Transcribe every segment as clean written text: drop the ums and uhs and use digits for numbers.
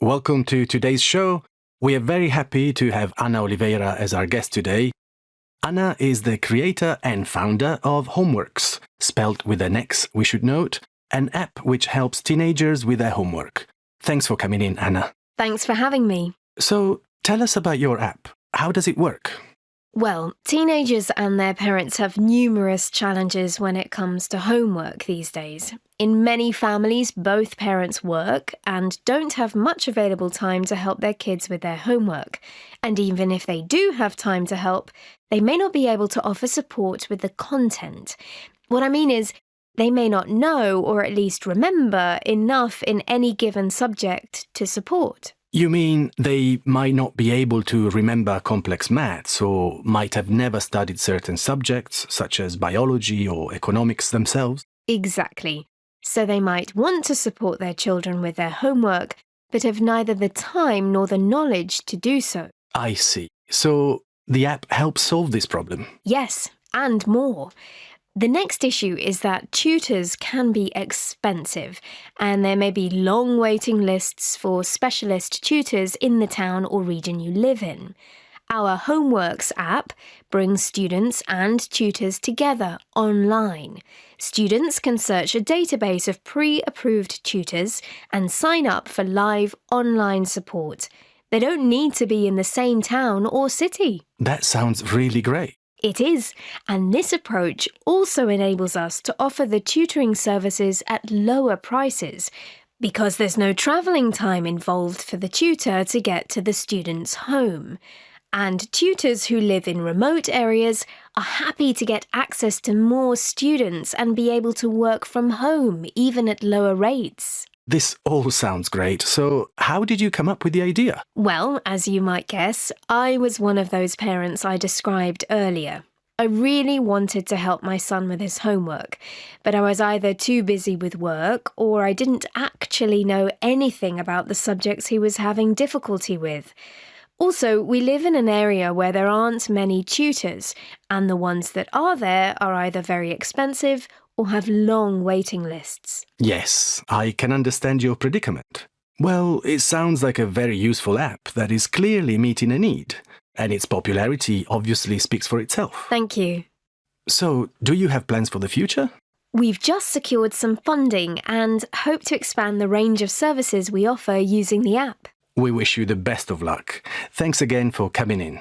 Welcome to today's show. We are very happy to have Ana Oliveira as our guest today. Ana is the creator and founder of Homeworks, spelled with an X, we should note, an app which helps teenagers with their homework. Thanks for coming in, Ana. Thanks for having me. So, tell us about your app. How does it work? Well, teenagers and their parents have numerous challenges when it comes to homework these days. In many families, both parents work and don't have much available time to help their kids with their homework. And even if they do have time to help, they may not be able to offer support with the content. What I mean is, they may not know or at least remember enough in any given subject to support. You mean they might not be able to remember complex maths or might have never studied certain subjects, such as biology or economics themselves? Exactly. So they might want to support their children with their homework, but have neither the time nor the knowledge to do so. I see. So the app helps solve this problem? Yes, and more. The next issue is that tutors can be expensive, and there may be long waiting lists for specialist tutors in the town or region you live in. Our Homeworks app brings students and tutors together online. Students can search a database of pre-approved tutors and sign up for live online support. They don't need to be in the same town or city. That sounds really great. It is, and this approach also enables us to offer the tutoring services at lower prices because there's no travelling time involved for the tutor to get to the student's home. And tutors who live in remote areas are happy to get access to more students and be able to work from home, even at lower rates. This all sounds great. So how did you come up with the idea? Well, as you might guess, I was one of those parents I described earlier. I really wanted to help my son with his homework, but I was either too busy with work or I didn't actually know anything about the subjects he was having difficulty with. Also, we live in an area where there aren't many tutors, and the ones that are there are either very expensive or have long waiting lists. Yes, I can understand your predicament. Well, it sounds like a very useful app that is clearly meeting a need, and its popularity obviously speaks for itself. Thank you. So, do you have plans for the future? We've just secured some funding and hope to expand the range of services we offer using the app. We wish you the best of luck. Thanks again for coming in.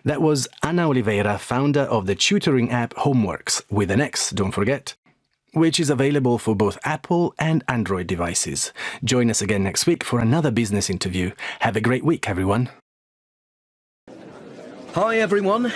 That was Ana Oliveira, founder of the tutoring app Homeworks, with an X, don't forget, which is available for both Apple and Android devices. Join us again next week for another business interview. Have a great week, everyone. Hi, everyone.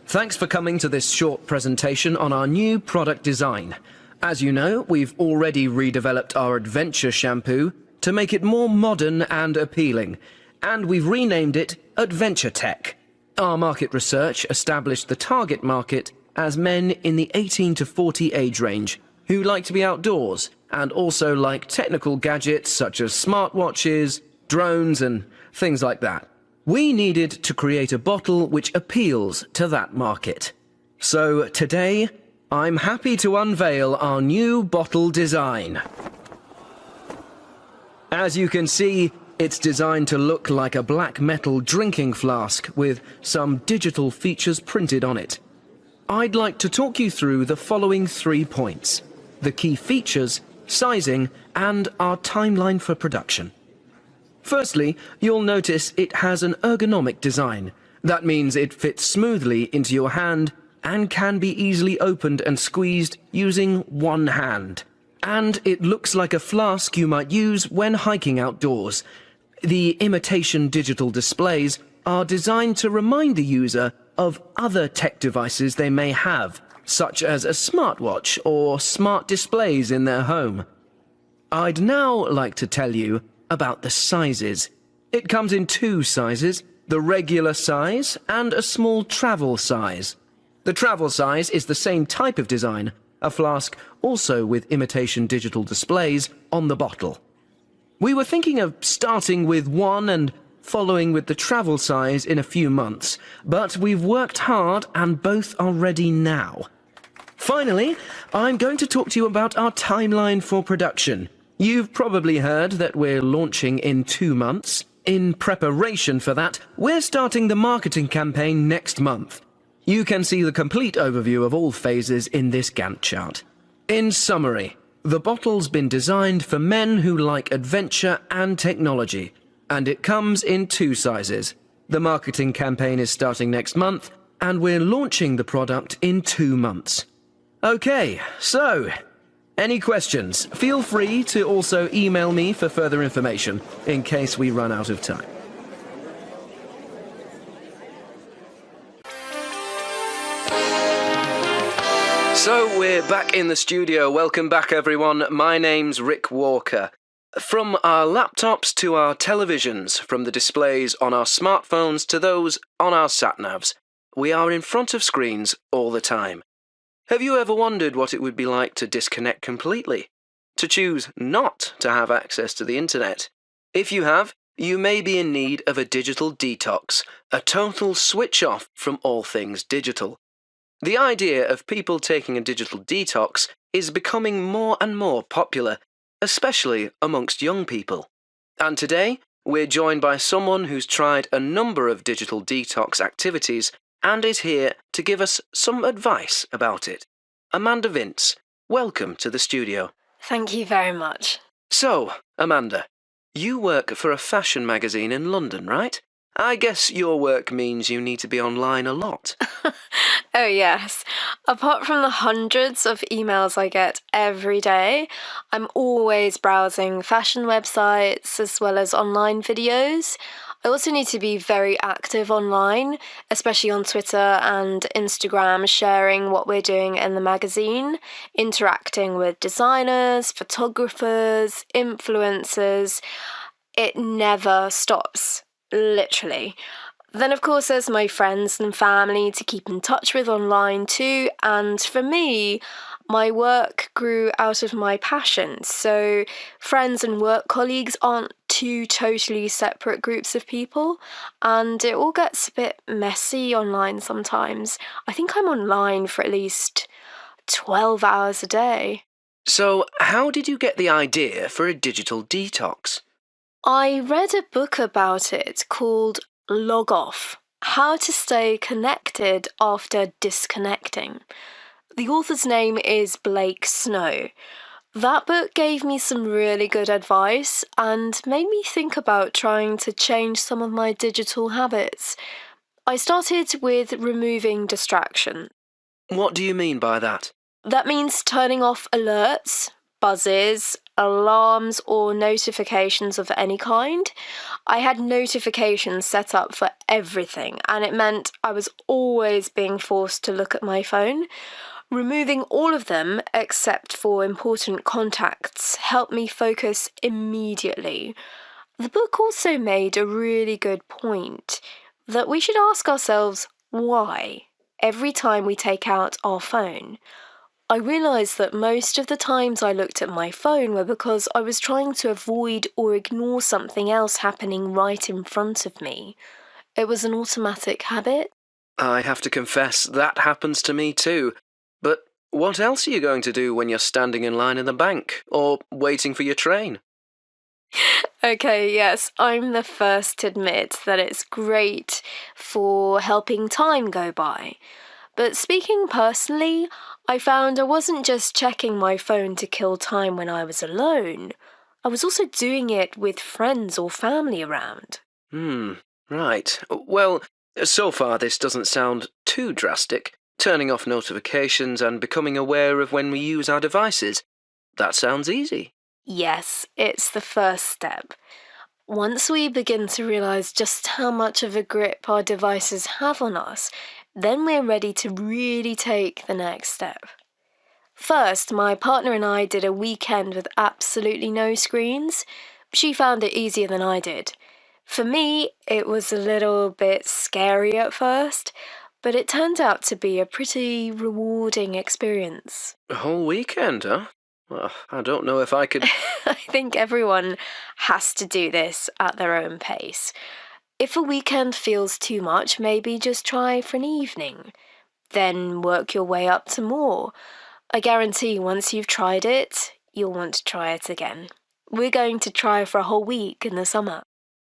Thanks for coming to this short presentation on our new product design. As you know, we've already redeveloped our Adventure shampoo to make it more modern and appealing, and we've renamed it Adventure Tech. Our market research established the target market as men in the 18 to 40 age range who like to be outdoors and also like technical gadgets such as smartwatches, drones and things like that. We needed to create a bottle which appeals to that market. So today, I'm happy to unveil our new bottle design. As you can see, it's designed to look like a black metal drinking flask with some digital features printed on it. I'd like to talk you through the following 3 points: the key features, sizing, and our timeline for production. Firstly, you'll notice it has an ergonomic design. That means it fits smoothly into your hand and can be easily opened and squeezed using one hand. And it looks like a flask you might use when hiking outdoors. The imitation digital displays are designed to remind the user of other tech devices they may have, such as a smartwatch or smart displays in their home. I'd now like to tell you about the sizes. It comes in 2 sizes, the regular size and a small travel size. The travel size is the same type of design, a flask also with imitation digital displays on the bottle. We were thinking of starting with one and following with the travel size in a few months, but we've worked hard and both are ready now. Finally, I'm going to talk to you about our timeline for production. You've probably heard that we're launching in 2 months. In preparation for that, we're starting the marketing campaign next month. You can see the complete overview of all phases in this Gantt chart. In summary, the bottle's been designed for men who like adventure and technology, and it comes in 2 sizes. The marketing campaign is starting next month, and we're launching the product in 2 months. Okay, so, any questions? Feel free to also email me for further information, in case we run out of time. So we're back in the studio. Welcome back, everyone. My name's Rick Walker. From our laptops to our televisions, from the displays on our smartphones to those on our sat-navs, we are in front of screens all the time. Have you ever wondered what it would be like to disconnect completely? To choose not to have access to the internet? If you have, you may be in need of a digital detox, a total switch off from all things digital. The idea of people taking a digital detox is becoming more and more popular, especially amongst young people. And today, we're joined by someone who's tried a number of digital detox activities and is here to give us some advice about it. Amanda Vince, welcome to the studio. Thank you very much. So, Amanda, you work for a fashion magazine in London, right? I guess your work means you need to be online a lot. Oh, yes. Apart from the hundreds of emails I get every day, I'm always browsing fashion websites as well as online videos. I also need to be very active online, especially on Twitter and Instagram, sharing what we're doing in the magazine, interacting with designers, photographers, influencers. It never stops, literally. Then, of course, there's my friends and family to keep in touch with online too, and for me, my work grew out of my passion, so friends and work colleagues aren't 2 totally separate groups of people, and it all gets a bit messy online sometimes. I think I'm online for at least 12 hours a day. So, how did you get the idea for a digital detox? I read a book about it called Log Off: How to Stay Connected After Disconnecting. The author's name is Blake Snow. That book gave me some really good advice and made me think about trying to change some of my digital habits. I started with removing distraction. What do you mean by that? That means turning off alerts, buzzes, alarms, or notifications of any kind. I had notifications set up for everything, and it meant I was always being forced to look at my phone. Removing all of them, except for important contacts, helped me focus immediately. The book also made a really good point, that we should ask ourselves why every time we take out our phone. I realised that most of the times I looked at my phone were because I was trying to avoid or ignore something else happening right in front of me. It was an automatic habit. I have to confess, that happens to me too. But what else are you going to do when you're standing in line in the bank or waiting for your train? Okay, yes, I'm the first to admit that it's great for helping time go by. But speaking personally, I found I wasn't just checking my phone to kill time when I was alone. I was also doing it with friends or family around. Right. Well, so far this doesn't sound too drastic. Turning off notifications and becoming aware of when we use our devices. That sounds easy. Yes, it's the first step. Once we begin to realise just how much of a grip our devices have on us, then we're ready to really take the next step. First, my partner and I did a weekend with absolutely no screens. She found it easier than I did. For me, it was a little bit scary at first, but it turned out to be a pretty rewarding experience. A whole weekend, huh? Well, I don't know if I could... I think everyone has to do this at their own pace. If a weekend feels too much, maybe just try for an evening. then work your way up to more. I guarantee once you've tried it, you'll want to try it again. We're going to try for a whole week in the summer.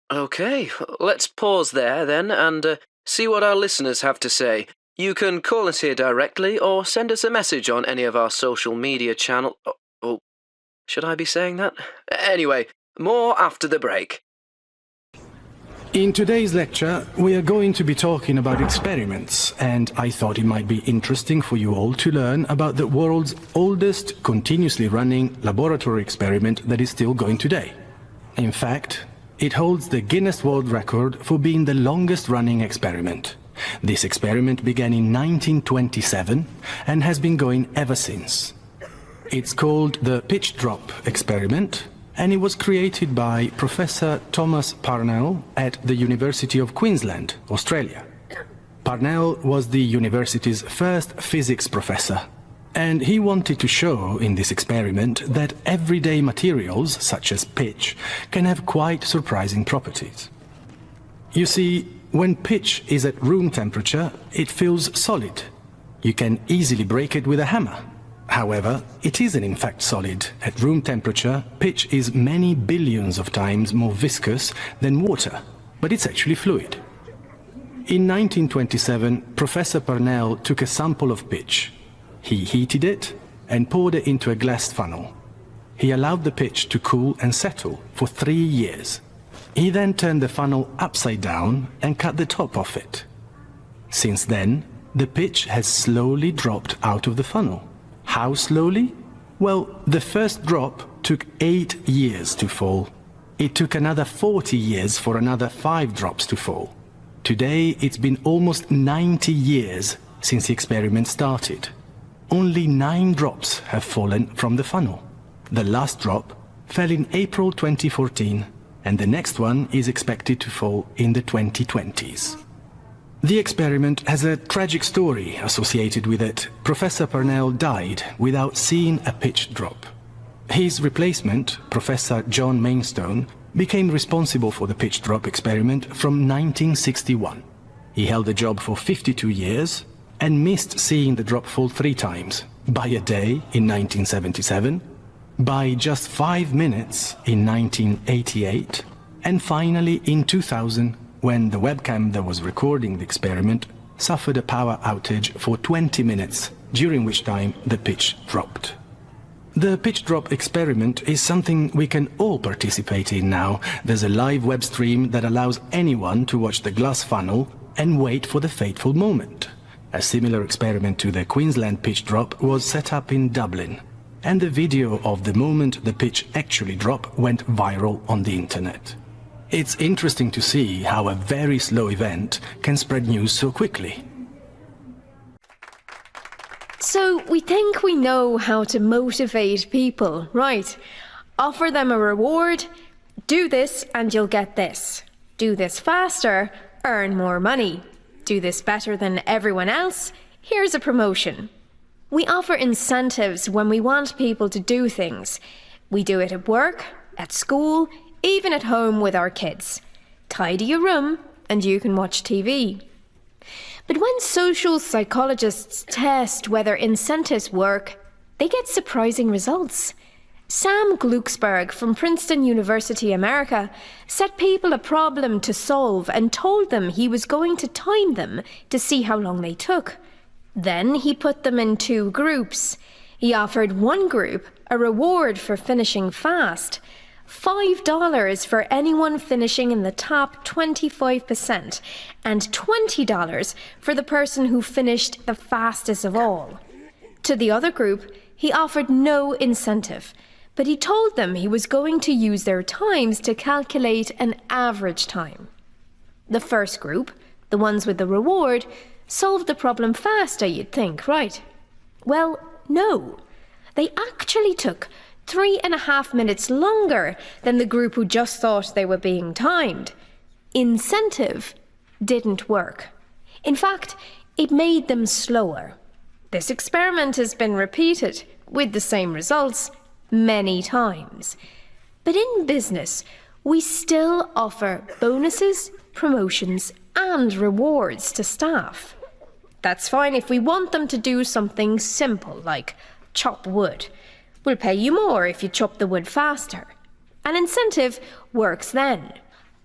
OK, let's pause there then and see what our listeners have to say. You can call us here directly or send us a message on any of our social media channels. Oh, should I be saying that? Anyway, more after the break. In today's lecture, we are going to be talking about experiments, and I thought it might be interesting for you all to learn about the world's oldest continuously running laboratory experiment that is still going today. In fact, it holds the Guinness World Record for being the longest running experiment. This experiment began in 1927 and has been going ever since. It's called the pitch drop experiment, and it was created by Professor Thomas Parnell at the University of Queensland, Australia. Parnell was the university's first physics professor, and he wanted to show in this experiment that everyday materials, such as pitch, can have quite surprising properties. You see, when pitch is at room temperature, it feels solid. You can easily break it with a hammer. However, it isn't in fact solid. At room temperature, pitch is many billions of times more viscous than water, but it's actually fluid. In 1927, Professor Parnell took a sample of pitch. He heated it and poured it into a glass funnel. He allowed the pitch to cool and settle for 3 years. He then turned the funnel upside down and cut the top off it. Since then, the pitch has slowly dropped out of the funnel. How slowly? Well, the first drop took 8 years to fall. It took another 40 years for another 5 drops to fall. Today, it's been almost 90 years since the experiment started. Only 9 drops have fallen from the funnel. The last drop fell in April 2014, and the next one is expected to fall in the 2020s. The experiment has a tragic story associated with it. Professor Parnell died without seeing a pitch drop. His replacement, Professor John Mainstone, became responsible for the pitch drop experiment from 1961. He held the job for 52 years and missed seeing the drop fall 3 times, by a day in 1977, by just 5 minutes in 1988, and finally in 2000, when the webcam that was recording the experiment suffered a power outage for 20 minutes, during which time the pitch dropped. The pitch drop experiment is something we can all participate in now. There's a live web stream that allows anyone to watch the glass funnel and wait for the fateful moment. A similar experiment to the Queensland pitch drop was set up in Dublin, and the video of the moment the pitch actually dropped went viral on the internet. It's interesting to see how a very slow event can spread news so quickly. So we think we know how to motivate people, right? Offer them a reward, do this and you'll get this. Do this faster, earn more money. Do this better than everyone else, here's a promotion. We offer incentives when we want people to do things. We do it at work, at school, even at home with our kids. Tidy your room and you can watch TV. But when social psychologists test whether incentives work, they get surprising results. Sam Glucksberg from Princeton University, America, set people a problem to solve and told them he was going to time them to see how long they took. Then he put them in 2 groups. He offered one group a reward for finishing fast, $5 for anyone finishing in the top 25%, and $20 for the person who finished the fastest of all. To the other group, he offered no incentive, but he told them he was going to use their times to calculate an average time. The first group, the ones with the reward, solved the problem faster, you'd think, right? Well, no. They actually took 3.5 minutes longer than the group who just thought they were being timed. Incentive didn't work. In fact, it made them slower. This experiment has been repeated with the same results many times. But in business, we still offer bonuses, promotions, and rewards to staff. That's fine if we want them to do something simple, like chop wood. We'll pay you more if you chop the wood faster. An incentive works then.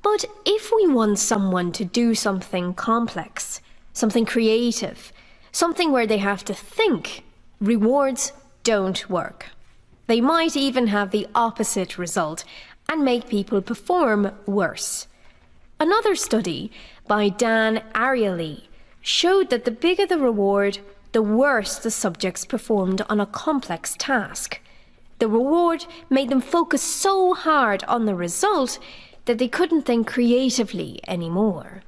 But if we want someone to do something complex, something creative, something where they have to think, rewards don't work. They might even have the opposite result and make people perform worse. Another study by Dan Ariely showed that the bigger the reward, the worse the subjects performed on a complex task. The reward made them focus so hard on the result that they couldn't think creatively anymore.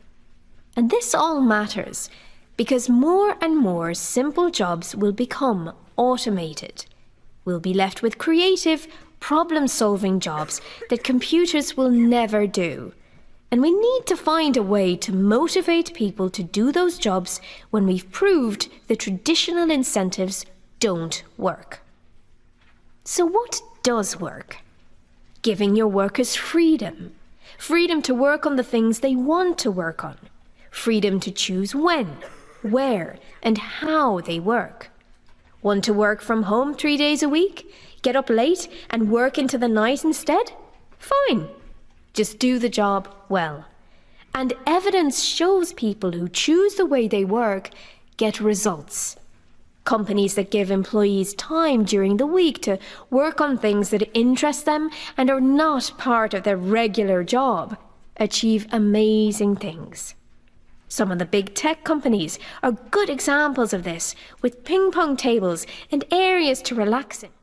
And this all matters because more and more simple jobs will become automated. We'll be left with creative, problem-solving jobs that computers will never do. And we need to find a way to motivate people to do those jobs when we've proved the traditional incentives don't work. So what does work? Giving your workers freedom. Freedom to work on the things they want to work on. Freedom to choose when, where, and how they work. Want to work from home 3 days a week? Get up late and work into the night instead? Fine. Just do the job well. And evidence shows people who choose the way they work get results. Companies that give employees time during the week to work on things that interest them and are not part of their regular job achieve amazing things. Some of the big tech companies are good examples of this, with ping-pong tables and areas to relax in.